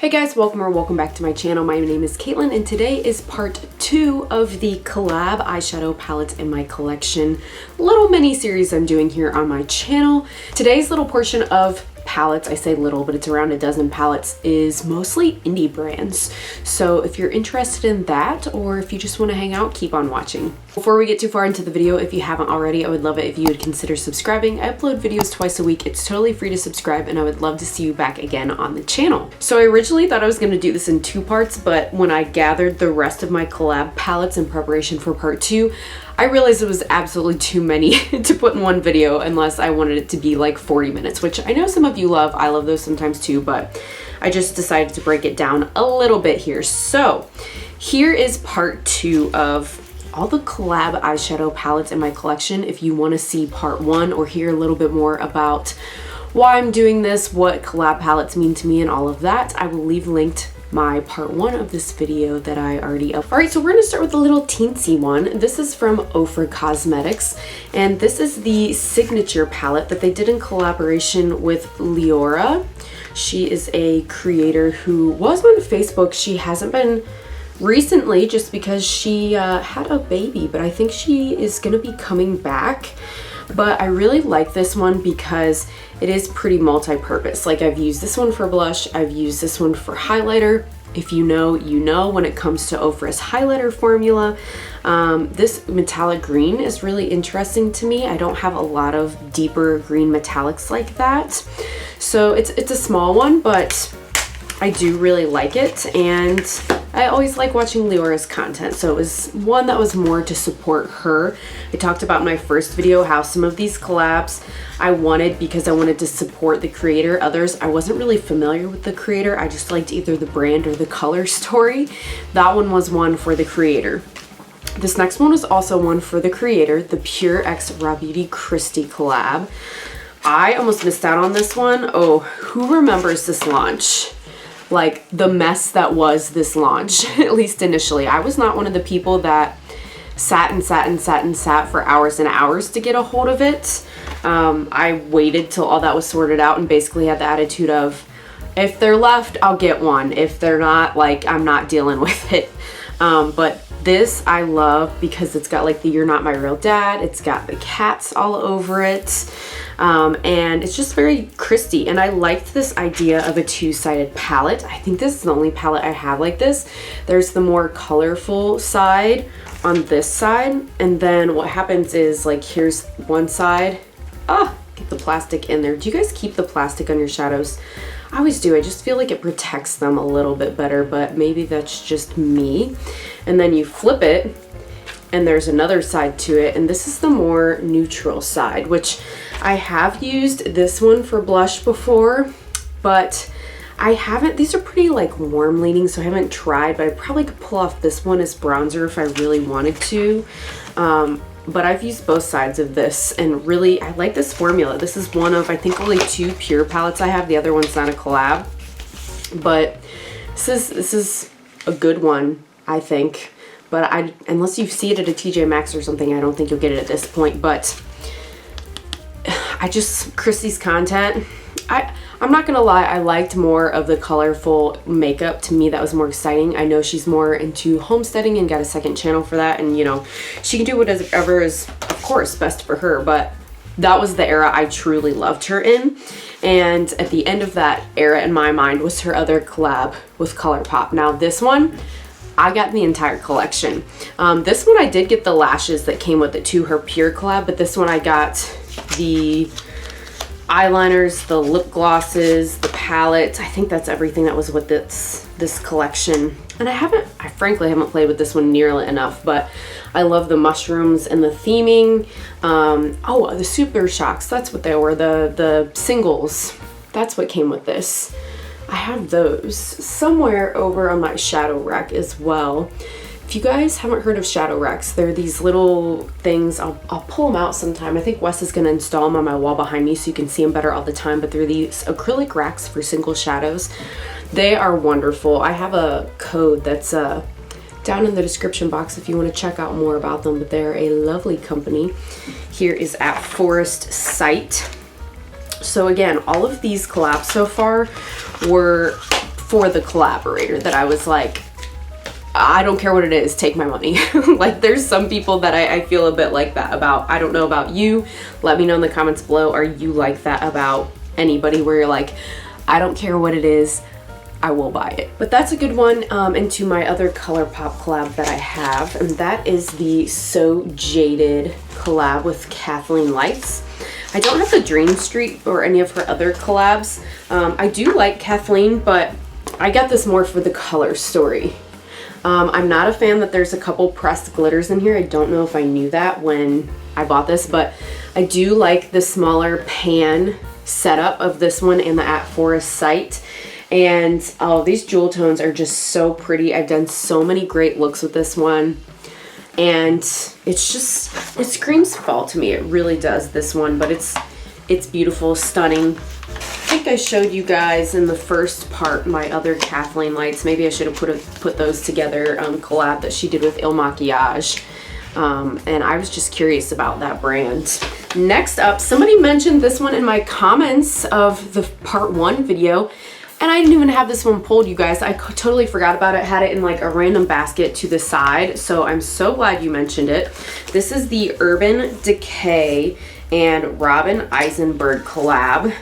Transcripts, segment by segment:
Hey guys, welcome back to my channel. My name is Caitlin and today is part 2 of the Collab eyeshadow palettes in my collection. Little mini series I'm doing here on my channel. Today's little portion of palettes, I say little, but it's around a dozen palettes, is mostly indie brands. So if you're interested in that, or if you just want to hang out, keep on watching. Before we get too far into the video, if you haven't already, I would love it if you would consider subscribing. I upload videos twice a week. It's totally free to subscribe, and I would love to see you back again on the channel. So I originally thought I was going to do this in 2 parts, but when I gathered the rest of my collab palettes in preparation for part 2, I realized it was absolutely too many to put in one video unless I wanted it to be like 40 minutes, which I know some of you love. I love those sometimes too, but I just decided to break it down a little bit here. So here is part 2 of all the collab eyeshadow palettes in my collection. If you want to see part 1 or hear a little bit more about why I'm doing this, what collab palettes mean to me and all of that, I will leave linked my part 1 of this video that I already uploaded. Alright, so we're gonna start with the little teensy one. This is from Ofra Cosmetics, and this is the signature palette that they did in collaboration with Leora. She is a creator who was on Facebook. She hasn't been recently just because she had a baby, but I think she is gonna be coming back. But I really like this one because it is pretty multi-purpose. Like, I've used this one for blush, I've used this one for highlighter. If you know, you know when it comes to Ofra's highlighter formula. This metallic green is really interesting to me. I don't have a lot of deeper green metallics like that. So it's a small one, but I do really like it, and I always like watching Leora's content, so it was one that was more to support her. I talked about in my first video how some of these collabs I wanted because I wanted to support the creator. Others, I wasn't really familiar with the creator. I just liked either the brand or the color story. That one was one for the creator. This next one was also one for the creator, the Pure X Raw Beauty Christy collab. I almost missed out on this one. Oh, who remembers this launch? Like, the mess that was this launch, at least initially. I was not one of the people that sat for hours and hours to get a hold of it. I waited till all that was sorted out and basically had the attitude of, if they're left, I'll get one. If they're not, like, I'm not dealing with it. But this I love because it's got like the You're Not My Real Dad. It's got the cats all over it. And it's just very Christy, and I liked this idea of a 2-sided palette. I think this is the only palette I have like this. There's the more colorful side on this side, and then what happens is, like, here's one side. Get the plastic in there. Do you guys keep the plastic on your shadows? I always do. I just feel like it protects them a little bit better, but maybe that's just me. And then you flip it, and there's another side to it, and this is the more neutral side, which I have used this one for blush before, but I haven't. These are pretty like warm leaning, so I haven't tried, but I probably could pull off this one as bronzer if I really wanted to. But I've used both sides of this, and really I like this formula. This is one of, I think, only 2 pure palettes I have. The other one's not a collab, but this is a good one, I think. But unless you see it at a TJ Maxx or something, I don't think you'll get it at this point. But Christy's content, I'm not gonna lie, I liked more of the colorful makeup. To me, that was more exciting. I know she's more into homesteading and got a second channel for that, and you know, she can do whatever is, of course, best for her, but that was the era I truly loved her in. And at the end of that era, in my mind, was her other collab with Colourpop. Now this one, I got the entire collection. This one I did get the lashes that came with it too, her pure collab, but this one I got the eyeliners, the lip glosses, the palette. I think that's everything that was with this collection. And I frankly haven't played with this one nearly enough, but I love the mushrooms and the theming. Oh, the Super Shocks, that's what they were, the singles. That's what came with this. I have those somewhere over on my shadow rack as well. If you guys haven't heard of shadow racks, they're these little things. I'll pull them out sometime. I think Wes is going to install them on my wall behind me so you can see them better all the time, but they're these acrylic racks for single shadows. They are wonderful. I have a code that's down in the description box if you want to check out more about them, but they're a lovely company. Here is at Forest Sight. So again, all of these collabs so far were for the collaborator that I was like, I don't care what it is, take my money. Like there's some people that I feel a bit like that about. I don't know about you. Let me know in the comments below. Are you like that about anybody where you're like, I don't care what it is, I will buy it. But that's a good one into my other Colourpop collab that I have, and that is the So Jaded collab with Kathleen Lights. I don't have the Dream Street or any of her other collabs. I do like Kathleen, but I got this more for the color story. I'm not a fan that there's a couple pressed glitters in here. I don't know if I knew that when I bought this, but I do like the smaller pan setup of this one in the At Forest site. And oh, these jewel tones are just so pretty. I've done so many great looks with this one. And it's just, it screams fall to me. It really does, this one, but it's beautiful, stunning. I think I showed you guys in the first part my other Kathleen Lights. Maybe I should have put those together, collab that she did with Il Makiage. And I was just curious about that brand. Next up, somebody mentioned this one in my comments of the part 1 video, and I didn't even have this one pulled, you guys. I totally forgot about it. Had it in like a random basket to the side, so I'm so glad you mentioned it. This is the Urban Decay and Robin Eisenberg collab.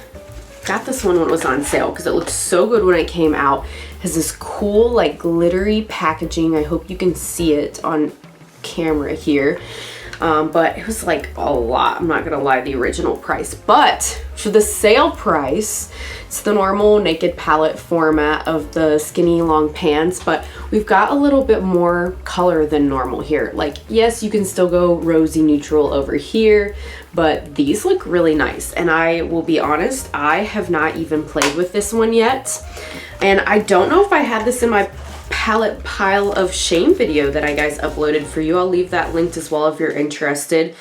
Got this one when it was on sale because it looked so good when it came out. It has this cool like glittery packaging. I hope you can see it on camera here. But it was like a lot. I'm not gonna lie, the original price. But for the sale price, it's the normal naked palette format of the skinny long pans, but we've got a little bit more color than normal here. Like, yes, you can still go rosy neutral over here, but these look really nice. And I will be honest, I have not even played with this one yet. And I don't know if I had this in my palette pile of shame video that I guys uploaded for you. I'll leave that linked as well if you're interested,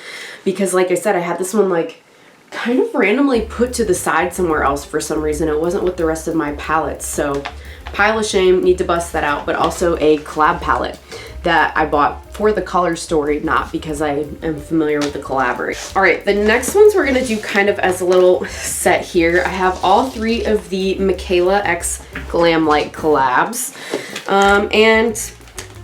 because like I said, I had this one like kind of randomly put to the side somewhere else for some reason. It wasn't with the rest of my palettes, so pile of shame, need to bust that out. But also a collab palette that I bought for the color story, not because I am familiar with the collaborator. All right, the next ones we're gonna do kind of as a little set here. I have all 3 of the Michaela X Glam Light collabs. And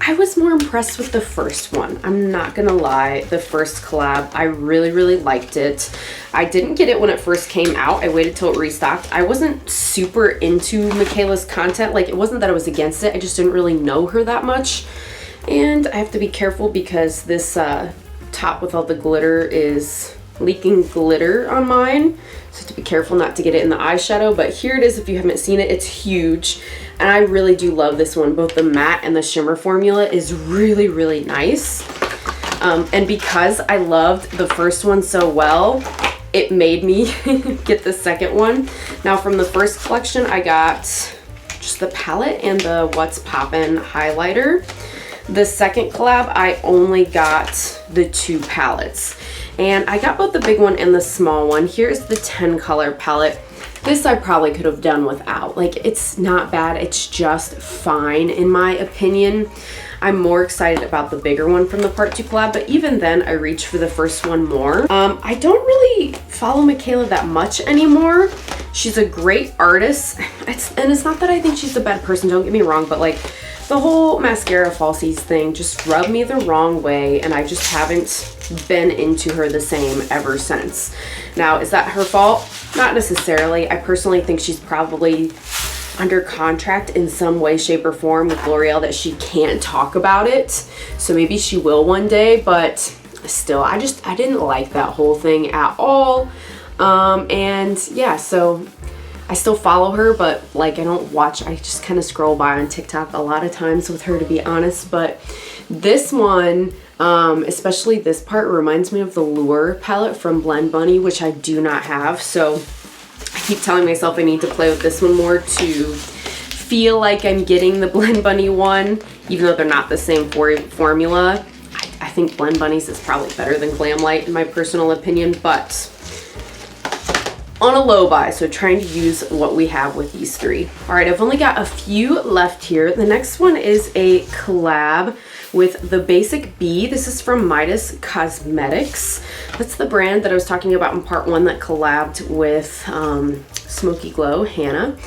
I was more impressed with the first one. I'm not gonna lie, the first collab, I really, really liked it. I didn't get it when it first came out. I waited till it restocked. I wasn't super into Michaela's content. Like, it wasn't that I was against it, I just didn't really know her that much. And I have to be careful because this top with all the glitter is leaking glitter on mine. So I have to be careful not to get it in the eyeshadow, but here it is if you haven't seen it. It's huge. And I really do love this one. Both the matte and the shimmer formula is really, really nice. And because I loved the first one so well, it made me get the second one. Now from the first collection, I got just the palette and the What's Poppin' highlighter. The second collab, I only got the 2 palettes. And I got both the big one and the small one. Here's the 10 color palette. This I probably could have done without. Like, it's not bad, it's just fine in my opinion. I'm more excited about the bigger one from the part 2 collab, but even then I reach for the first one more. I don't really follow Michaela that much anymore. She's a great artist. And it's not that I think she's a bad person, don't get me wrong, but like the whole mascara falsies thing just rubbed me the wrong way, and I just haven't been into her the same ever since. Now, is that her fault? Not necessarily. I personally think she's probably under contract in some way, shape, or form with L'Oreal that she can't talk about it. So maybe she will one day, but still, I didn't like that whole thing at all. And yeah, so I still follow her, but like I don't watch, I just kind of scroll by on TikTok a lot of times with her, to be honest. But this one, especially this part, reminds me of the Lure palette from Blend Bunny, which I do not have. So I keep telling myself I need to play with this one more to feel like I'm getting the Blend Bunny one, even though they're not the same formula. I think Blend Bunny's is probably better than Glam Light in my personal opinion, but on a low buy, so trying to use what we have with these 3. All right, I've only got a few left here. The next one is a collab with the Basic Bee. This is from Midas Cosmetics. That's the brand that I was talking about in part 1 that collabed with Smoky Glow, Hannah.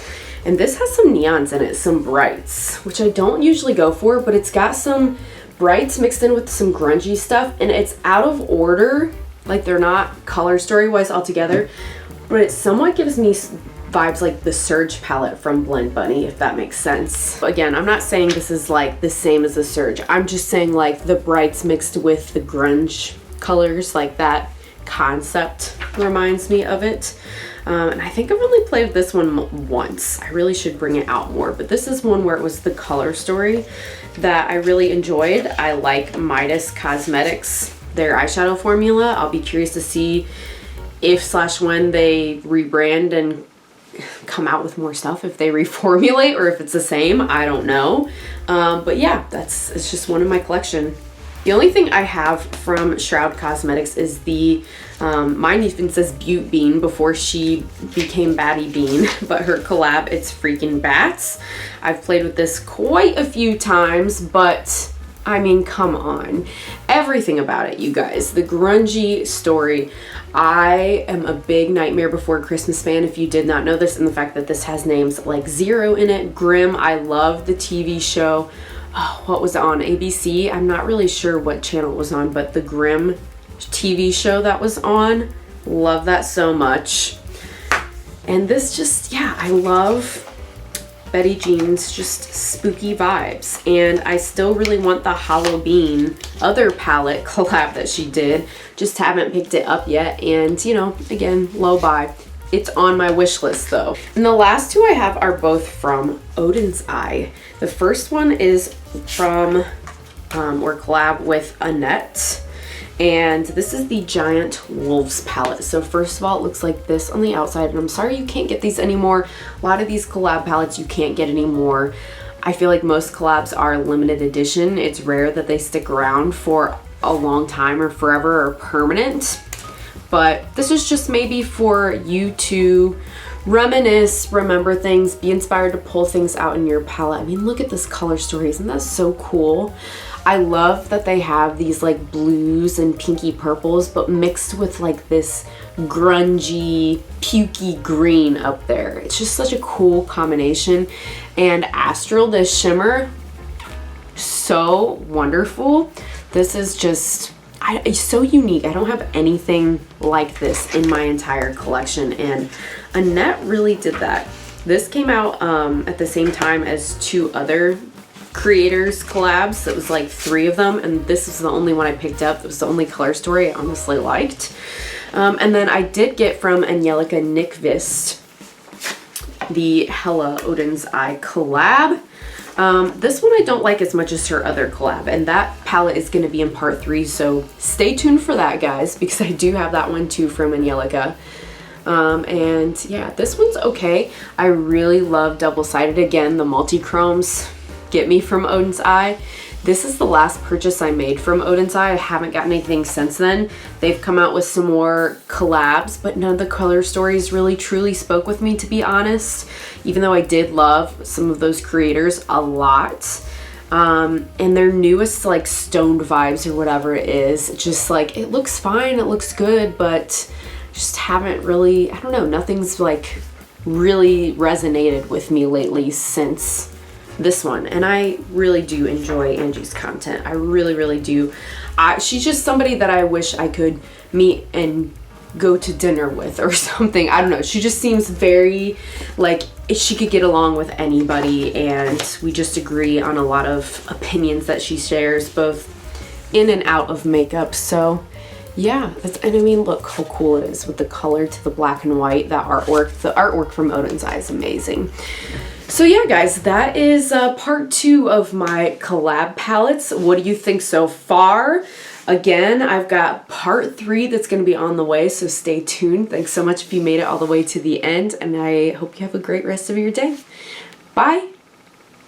And this has some neons in it, some brights, which I don't usually go for, but it's got some brights mixed in with some grungy stuff, and it's out of order. Like, they're not color story wise altogether, but it somewhat gives me vibes like the Surge palette from Blend Bunny, if that makes sense. Again, I'm not saying this is like the same as the Surge. I'm just saying like the brights mixed with the grunge colors, like that concept reminds me of it. And I think I've only played with this one once. I really should bring it out more, but this is one where it was the color story that I really enjoyed. I like Midas Cosmetics, their eyeshadow formula. I'll be curious to see if / when they rebrand and come out with more stuff, if they reformulate or if it's the same. I don't know. But yeah, it's just one in my collection. The only thing I have from Shroud Cosmetics is the, mine even says Butte Bean before she became Batty Bean, but her collab, it's freaking Bats. I've played with this quite a few times, but I mean, come on. Everything about it, you guys. The grungy story. I am a big Nightmare Before Christmas fan, if you did not know this, and the fact that this has names like Zero in it. Grimm, I love the TV show. Oh, what was it on? ABC? I'm not really sure what channel it was on, but the Grimm TV show that was on. Love that so much. And this just, yeah, I love Betty Jean's just spooky vibes. And I still really want the Halloween other palette collab that she did. Just haven't picked it up yet. And, you know, again, low buy. It's on my wish list though. And the last two I have are both from Oden's Eye. The first one is from, or collab with Annette. And this is the Giant Wolves palette. So first of all, it looks like this on the outside. And I'm sorry you can't get these anymore. A lot of these collab palettes you can't get anymore. I feel like most collabs are limited edition. It's rare that they stick around for a long time or forever or permanent. But this is just maybe for you to reminisce, remember things, be inspired to pull things out in your palette. I mean, look at this color story. Isn't that so cool? I love that they have these like blues and pinky purples, but mixed with like this grungy, pukey green up there. It's just such a cool combination. And Astral, this shimmer, so wonderful. This is just, it's so unique. I don't have anything like this in my entire collection, and Annette really did that. This came out at the same time as two other creators collabs. It was like 3 of them, and this is the only one I picked up. It was the only color story I honestly liked. And then I did get from Angelica Nyqvist the Hela Oden's Eye collab. This one I don't like as much as her other collab, and that palette is going to be in part 3, so stay tuned for that, guys, because I do have that one too from Angelica. And yeah, this one's okay. I really love double-sided. Again, the multi-chromes get me from Oden's Eye. This is the last purchase I made from Oden's Eye. I haven't gotten anything since then. They've come out with some more collabs, but none of the color stories really truly spoke with me, to be honest, even though I did love some of those creators a lot. And their newest like stoned vibes or whatever it is, just like, it looks fine, it looks good, but just haven't really, I don't know, nothing's like really resonated with me lately since this one. And I really do enjoy Angie's content. I really, really do. She's just somebody that I wish I could meet and go to dinner with or something. I don't know. She just seems very like she could get along with anybody, and we just agree on a lot of opinions that she shares both in and out of makeup. So yeah, and I mean, look how cool it is with the color to the black and white. That artwork, the artwork from Oden's Eye is amazing. So yeah, guys, that is part 2 of my collab palettes. What do you think so far? Again, I've got part 3 that's going to be on the way, so stay tuned. Thanks so much if you made it all the way to the end, and I hope you have a great rest of your day. Bye!